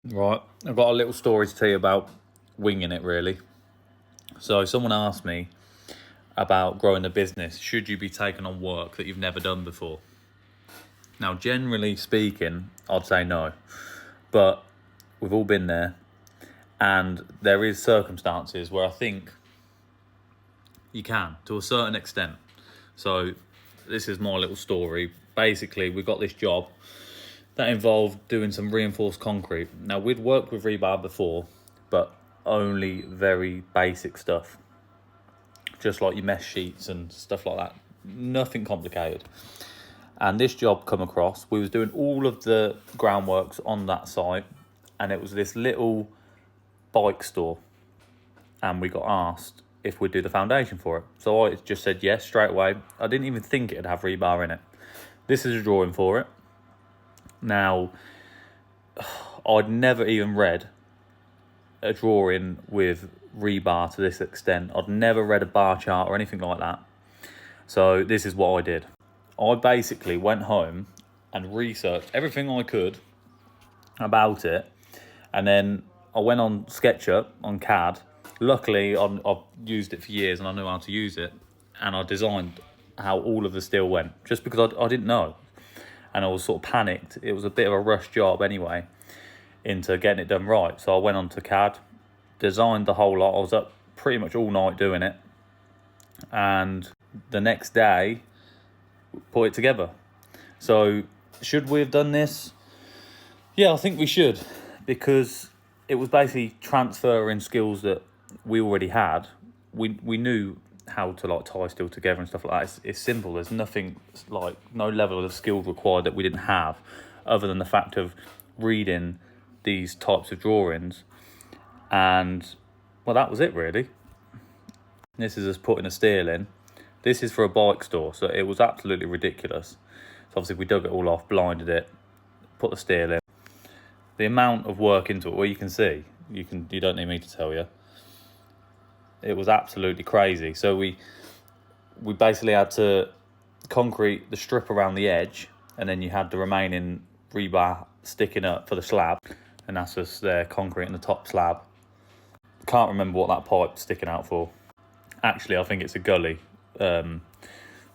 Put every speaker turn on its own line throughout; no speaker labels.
Right, I've got a little story to tell you about winging it, really. So, someone asked me about growing a business. Should you be taking on work that you've never done before? Now, generally speaking, I'd say no. But we've all been there, and there is circumstances where I think you can, to a certain extent. So, this is my little story. Basically, we got this job that involved doing some reinforced concrete. Now, we'd worked with rebar before, but only very basic stuff, just like your mesh sheets and stuff like that. Nothing complicated. And this job come across, we was doing all of the groundworks on that site, and it was this little bike store, and we got asked if we'd do the foundation for it. So I just said yes straight away. I didn't even think it'd have rebar in it. This is a drawing for it. Now, I'd never even read a drawing with rebar to this extent. I'd never read a bar chart or anything like that. So this is what I did. I basically went home and researched everything I could about it. And then I went on SketchUp, on CAD. Luckily, I've used it for years and I know how to use it. And I designed how all of the steel went, just because I didn't know. And I was sort of panicked. It was a bit of a rush job anyway into getting it done right. So I went on to CAD, designed the whole lot. I was up pretty much all night doing it. And the next day, put it together. So should we have done this? Yeah, I think we should, because it was basically transferring skills that we already had. We knew how to like tie steel together and stuff like that. It's simple. There's nothing, like no level of skill required that we didn't have, other than the fact of reading these types of drawings. And well, that was it really. This is us putting a steel in. This is for a bike store, so it was absolutely ridiculous. So obviously we dug it all off, blinded it, put the steel in. The amount of work into it, well, you can see, you don't need me to tell you. It was absolutely crazy. So we basically had to concrete the strip around the edge, and then you had the remaining rebar sticking up for the slab, and that's us there concreting the top slab. Can't remember what that pipe's sticking out for. Actually, I think it's a gully,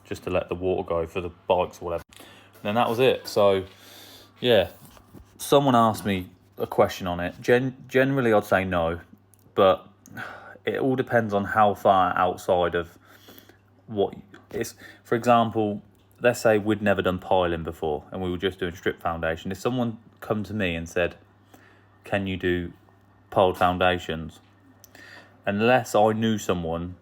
just to let the water go for the bikes or whatever. And then that was it. So yeah, someone asked me a question on it. Generally, I'd say no, but it all depends on how far outside of what it's. For example, let's say we'd never done piling before and we were just doing strip foundation. If someone come to me and said, can you do piled foundations? Unless I knew someone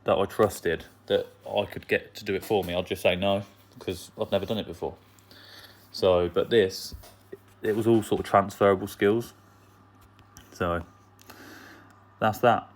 that I trusted that I could get to do it for me, I'd just say no, because I've never done it before. So, but this, it was all sort of transferable skills. So that's that.